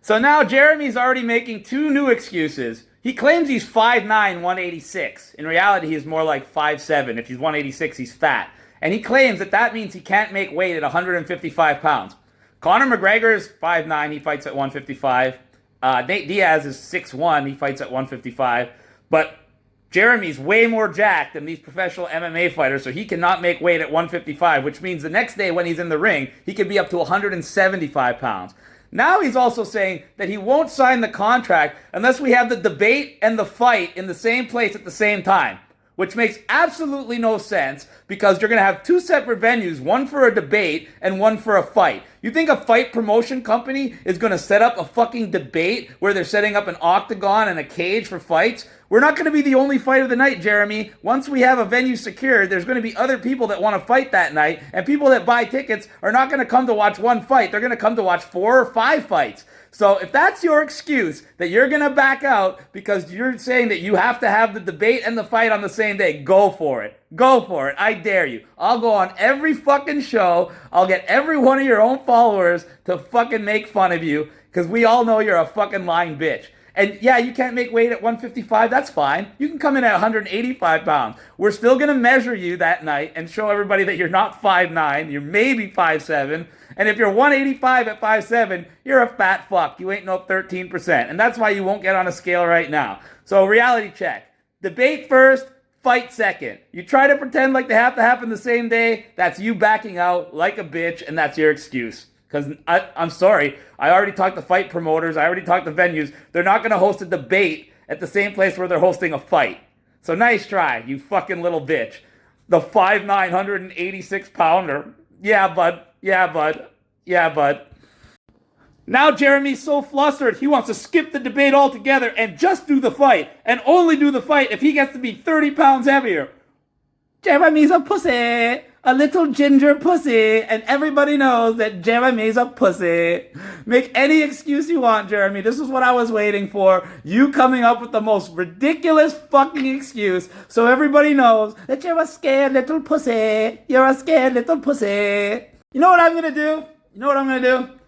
So now Jeremy's already making two new excuses. He claims he's 5'9", 186. In reality, he's more like 5'7". If he's 186, he's fat. And he claims that that means he can't make weight at 155 pounds. Conor McGregor is 5'9", he fights at 155. Nate Diaz is 6'1", he fights at 155. But Jeremy's way more jacked than these professional MMA fighters, so he cannot make weight at 155, which means the next day when he's in the ring, he could be up to 175 pounds. Now he's also saying that he won't sign the contract unless we have the debate and the fight in the same place at the same time, which makes absolutely no sense because you're going to have two separate venues, one for a debate and one for a fight. You think a fight promotion company is going to set up a fucking debate where they're setting up an octagon and a cage for fights? We're not going to be the only fight of the night, Jeremy. Once we have a venue secured, there's going to be other people that want to fight that night, and people that buy tickets are not going to come to watch one fight. They're going to come to watch 4 or 5 fights. So if that's your excuse that you're going to back out because you're saying that you have to have the debate and the fight on the same day, go for it. Go for it. I dare you. I'll go on every fucking show. I'll get every one of your own followers to fucking make fun of you because we all know you're a fucking lying bitch. And yeah, you can't make weight at 155. That's fine. You can come in at 185 pounds. We're still going to measure you that night and show everybody that you're not 5'9". You're maybe 5'7". And if you're 185 at 5'7", you're a fat fuck. You ain't no 13%. And that's why you won't get on a scale right now. So reality check. Debate first, fight second. You try to pretend like they have to happen the same day. That's you backing out like a bitch, and that's your excuse. Because I'm sorry, I already talked to fight promoters, I already talked to venues. They're not going to host a debate at the same place where they're hosting a fight. So nice try, you fucking little bitch. The 5'9", 186-pounder. Yeah, bud. Yeah, bud. Yeah, bud. Now Jeremy's so flustered, he wants to skip the debate altogether and just do the fight. And only do the fight if he gets to be 30 pounds heavier. Jeremy's a pussy. A little ginger pussy, and everybody knows that Jeremy's a pussy. Make any excuse you want, Jeremy. This is what I was waiting for. You coming up with the most ridiculous fucking excuse so everybody knows that you're a scared little pussy. You're a scared little pussy. You know what I'm going to do? You know what I'm going to do?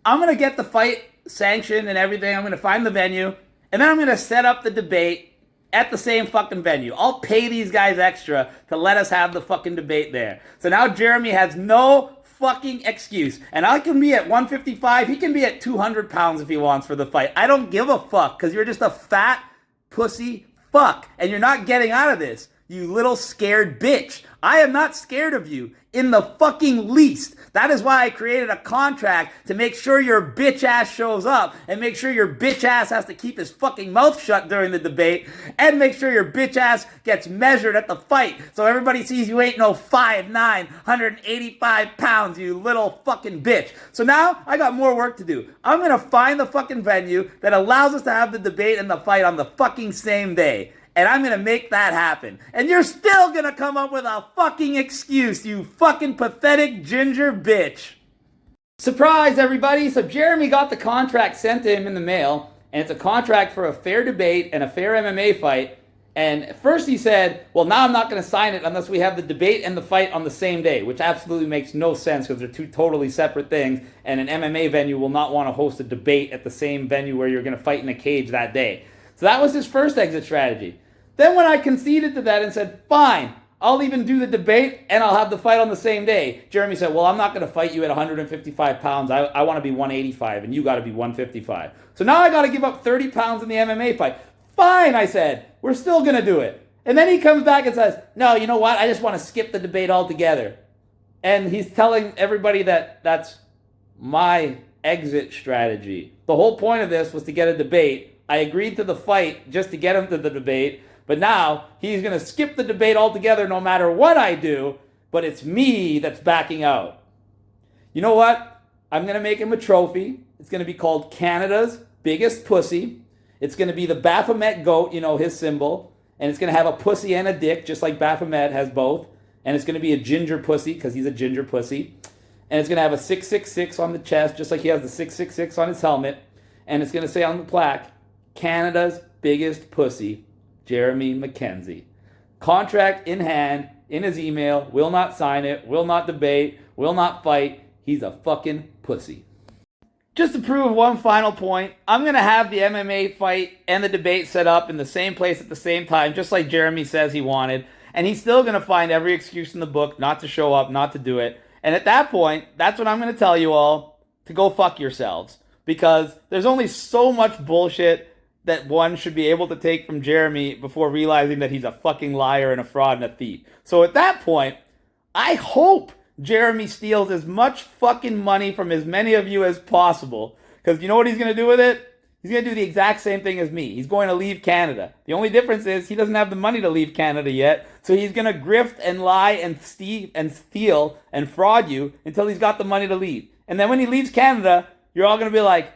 I'm going to get the fight sanctioned and everything. I'm going to find the venue, and then I'm going to set up the debate at the same fucking venue. I'll pay these guys extra to let us have the fucking debate there. So now Jeremy has no fucking excuse. And I can be at 155. He can be at 200 pounds if he wants for the fight. I don't give a fuck because you're just a fat pussy fuck. And you're not getting out of this, you little scared bitch. I am not scared of you in the fucking least. That is why I created a contract to make sure your bitch ass shows up and make sure your bitch ass has to keep his fucking mouth shut during the debate and make sure your bitch ass gets measured at the fight so everybody sees you ain't no 5'9", 185 pounds, you little fucking bitch. So now I got more work to do. I'm going to find the fucking venue that allows us to have the debate and the fight on the fucking same day. And I'm going to make that happen. And you're still going to come up with a fucking excuse, you fucking pathetic ginger bitch. Surprise, everybody. So Jeremy got the contract sent to him in the mail. And it's a contract for a fair debate and a fair MMA fight. And at first he said, well, now I'm not going to sign it unless we have the debate and the fight on the same day, which absolutely makes no sense because they're two totally separate things. And an MMA venue will not want to host a debate at the same venue where you're going to fight in a cage that day. So that was his first exit strategy. Then when I conceded to that and said, fine, I'll even do the debate and I'll have the fight on the same day, Jeremy said, well, I'm not going to fight you at 155 pounds. I want to be 185 and you got to be 155. So now I got to give up 30 pounds in the MMA fight. Fine, I said, we're still going to do it. And then he comes back and says, no, you know what? I just want to skip the debate altogether. And he's telling everybody that that's my exit strategy. The whole point of this was to get a debate. I agreed to the fight just to get him to the debate. But now he's going to skip the debate altogether no matter what I do, but it's me that's backing out. You know what? I'm going to make him a trophy. It's going to be called Canada's Biggest Pussy. It's going to be the Baphomet goat, you know, his symbol. And it's going to have a pussy and a dick, just like Baphomet has both. And it's going to be a ginger pussy, because he's a ginger pussy. And it's going to have a 666 on the chest, just like he has the 666 on his helmet. And it's going to say on the plaque, Canada's Biggest Pussy, Jeremy Mackenzie. Contract in hand, in his email, will not sign it, will not debate, will not fight. He's a fucking pussy. Just to prove one final point, I'm going to have the MMA fight and the debate set up in the same place at the same time, just like Jeremy says he wanted. And he's still going to find every excuse in the book not to show up, not to do it. And at that point, that's when I'm going to tell you all to go fuck yourselves. Because there's only so much bullshit that one should be able to take from Jeremy before realizing that he's a fucking liar and a fraud and a thief. So at that point, I hope Jeremy steals as much fucking money from as many of you as possible. Because you know what he's going to do with it? He's going to do the exact same thing as me. He's going to leave Canada. The only difference is he doesn't have the money to leave Canada yet. So he's going to grift and lie and steal and fraud you until he's got the money to leave. And then when he leaves Canada, you're all going to be like,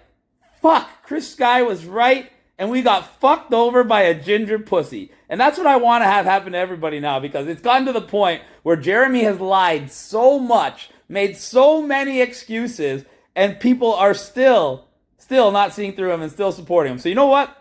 fuck, Chris Sky was right. And we got fucked over by a ginger pussy. And that's what I want to have happen to everybody now, because it's gotten to the point where Jeremy has lied so much, made so many excuses, and people are still not seeing through him and still supporting him. So you know what?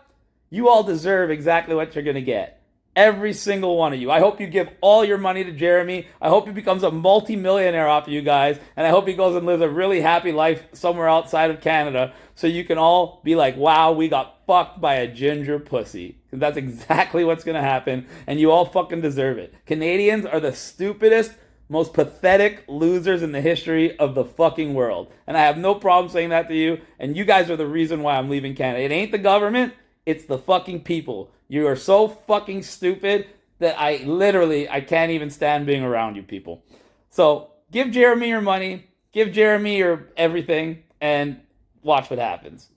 You all deserve exactly what you're going to get. Every single one of you. I hope you give all your money to Jeremy. I hope he becomes a multi-millionaire off of you guys. And I hope he goes and lives a really happy life somewhere outside of Canada so you can all be like, wow, we got fucked by a ginger pussy. Because that's exactly what's going to happen. And you all fucking deserve it. Canadians are the stupidest, most pathetic losers in the history of the fucking world. And I have no problem saying that to you. And you guys are the reason why I'm leaving Canada. It ain't the government. It's the fucking people. You are so fucking stupid that I can't even stand being around you people. So give Jeremy your money, give Jeremy your everything, and watch what happens.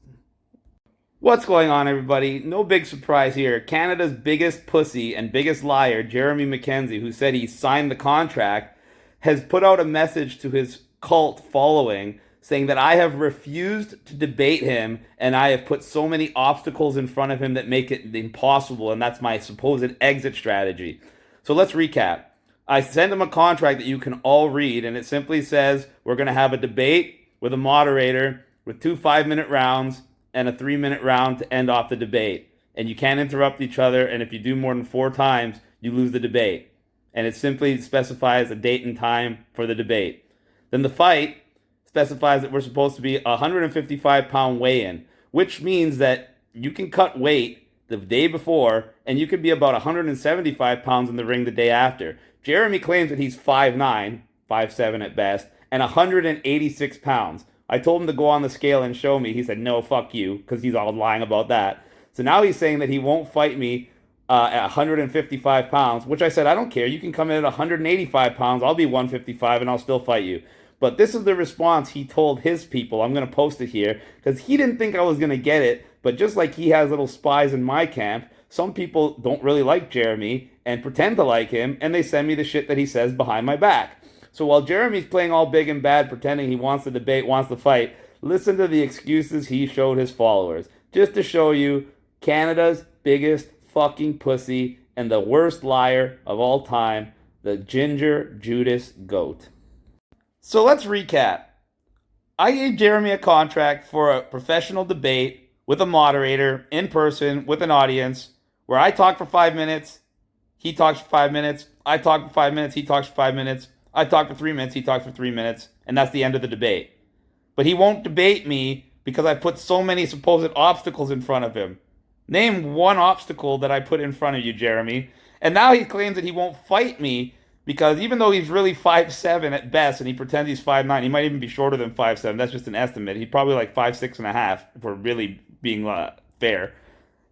What's going on, everybody? No big surprise here. Canada's biggest pussy and biggest liar, Jeremy Mackenzie, who said he signed the contract, has put out a message to his cult following saying that I have refused to debate him and I have put so many obstacles in front of him that make it impossible, and that's my supposed exit strategy. So let's recap. I sent him a contract that you can all read, and it simply says we're going to have a debate with a moderator with 2 5-minute rounds and a 3-minute round to end off the debate. And you can't interrupt each other, and if you do more than 4 times, you lose the debate. And it simply specifies a date and time for the debate. Then the fight specifies that we're supposed to be a 155-pound weigh-in, which means that you can cut weight the day before, and you could be about 175 pounds in the ring the day after. Jeremy claims that he's 5'9", 5'7" at best, and 186 pounds. I told him to go on the scale and show me. He said, no, fuck you, because he's all lying about that. So now he's saying that he won't fight me at 155 pounds, which I said, I don't care. You can come in at 185 pounds. I'll be 155, and I'll still fight you. But this is the response he told his people. I'm going to post it here because he didn't think I was going to get it. But just like he has little spies in my camp, some people don't really like Jeremy and pretend to like him, and they send me the shit that he says behind my back. So while Jeremy's playing all big and bad, pretending he wants to debate, wants to fight, listen to the excuses he showed his followers. Just to show you Canada's biggest fucking pussy and the worst liar of all time, the Ginger Judas Goat. So let's recap. I gave Jeremy a contract for a professional debate with a moderator, in person, with an audience, where I talk for 5 minutes, he talks for 5 minutes, I talk for 5 minutes, he talks for 5 minutes, I talk for 3 minutes, he talks for 3 minutes, and that's the end of the debate. But he won't debate me because I put so many supposed obstacles in front of him. Name one obstacle that I put in front of you, Jeremy. And now he claims that he won't fight me because even though he's really 5'7" at best and he pretends he's 5'9", he might even be shorter than 5'7". That's just an estimate. He's probably like 5'6.5" if we're really being fair.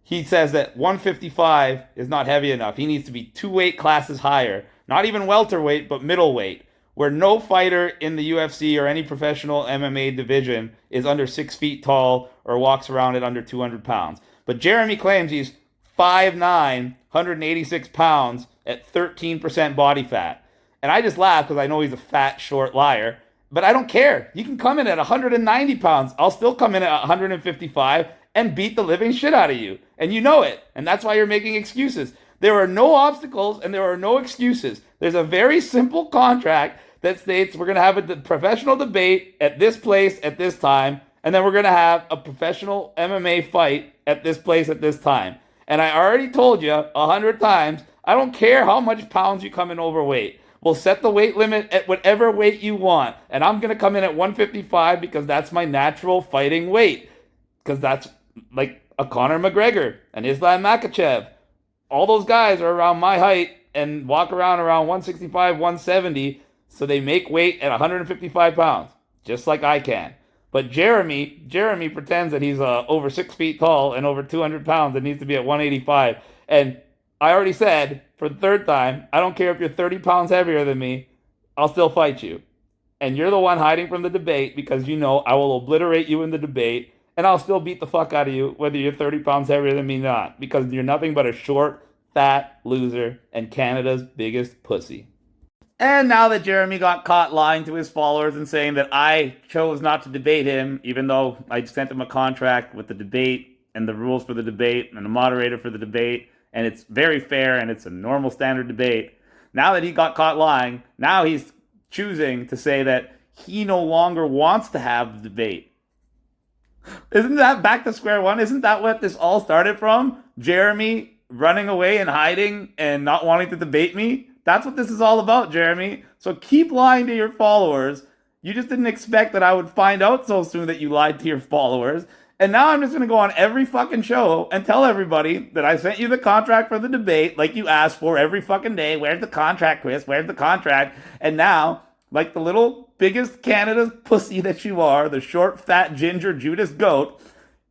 He says that 155 is not heavy enough. He needs to be 2 weight classes higher. Not even welterweight, but middleweight, where no fighter in the UFC or any professional MMA division is under 6 feet tall or walks around at under 200 pounds. But Jeremy claims he's 5'9", 186 pounds at 13% body fat. And I just laugh because I know he's a fat, short liar. But I don't care. You can come in at 190 pounds. I'll still come in at 155 and beat the living shit out of you. And you know it. And that's why you're making excuses. There are no obstacles and there are no excuses. There's a very simple contract that states we're going to have a professional debate at this place at this time. And then we're going to have a professional MMA fight at this place at this time. And I already told you 100 times, I don't care how much pounds you come in overweight. We'll set the weight limit at whatever weight you want. And I'm going to come in at 155 because that's my natural fighting weight. Because that's like a Conor McGregor, an Islam Makhachev. All those guys are around my height and walk around 165, 170. So they make weight at 155 pounds, just like I can. But Jeremy pretends that he's over 6 feet tall and over 200 pounds and needs to be at 185. And I already said for the third time, I don't care if you're 30 pounds heavier than me, I'll still fight you. And you're the one hiding from the debate because you know I will obliterate you in the debate and I'll still beat the fuck out of you whether you're 30 pounds heavier than me or not, because you're nothing but a short, fat loser and Canada's biggest pussy. And now that Jeremy got caught lying to his followers and saying that I chose not to debate him, even though I sent him a contract with the debate and the rules for the debate and a moderator for the debate, and it's very fair and it's a normal standard debate, now that he got caught lying, now he's choosing to say that he no longer wants to have the debate. Isn't that back to square one? Isn't that what this all started from? Jeremy running away and hiding and not wanting to debate me? That's what this is all about, Jeremy. So keep lying to your followers. You just didn't expect that I would find out so soon that you lied to your followers. And now I'm just going to go on every fucking show and tell everybody that I sent you the contract for the debate like you asked for every fucking day. Where's the contract, Chris? Where's the contract? And now, like the little biggest Canada's pussy that you are, the short, fat, ginger Judas goat,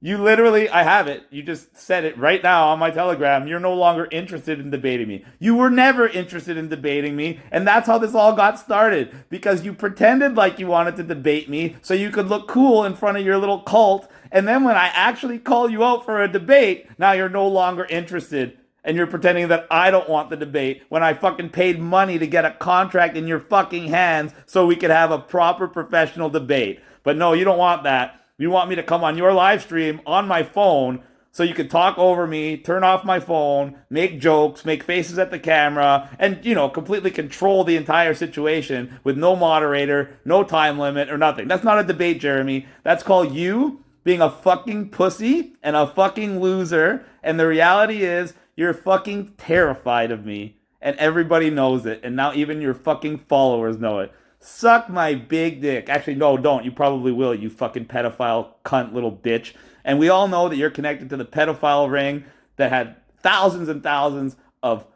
you literally, I have it. You just said it right now on my Telegram. You're no longer interested in debating me. You were never interested in debating me. And that's how this all got started. Because you pretended like you wanted to debate me so you could look cool in front of your little cult. And then when I actually call you out for a debate, now you're no longer interested. And you're pretending that I don't want the debate when I fucking paid money to get a contract in your fucking hands so we could have a proper professional debate. But no, you don't want that. You want me to come on your live stream on my phone so you can talk over me, turn off my phone, make jokes, make faces at the camera, and, completely control the entire situation with no moderator, no time limit, or nothing. That's not a debate, Jeremy. That's called you being a fucking pussy and a fucking loser. And the reality is you're fucking terrified of me. And everybody knows it. And now even your fucking followers know it. Suck my big dick. Actually, no, don't. You probably will, you fucking pedophile cunt little bitch. And we all know that you're connected to the pedophile ring that had thousands and thousands of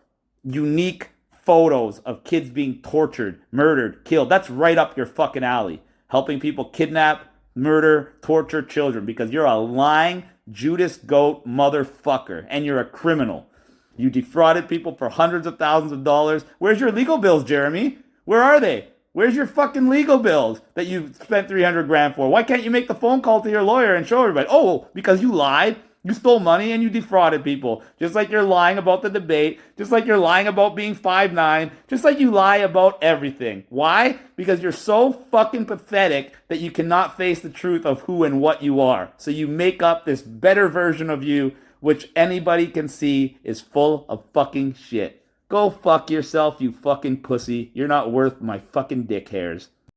unique photos of kids being tortured, murdered, killed. That's right up your fucking alley. Helping people kidnap, murder, torture children because you're a lying Judas goat motherfucker and you're a criminal. You defrauded people for hundreds of thousands of dollars. Where's your legal bills, Jeremy? Where are they? Where's your fucking legal bills that you spent $300,000 for? Why can't you make the phone call to your lawyer and show everybody? Oh, because you lied, you stole money, and you defrauded people. Just like you're lying about the debate, just like you're lying about being 5'9", just like you lie about everything. Why? Because you're so fucking pathetic that you cannot face the truth of who and what you are. So you make up this better version of you, which anybody can see is full of fucking shit. Go fuck yourself, you fucking pussy. You're not worth my fucking dick hairs.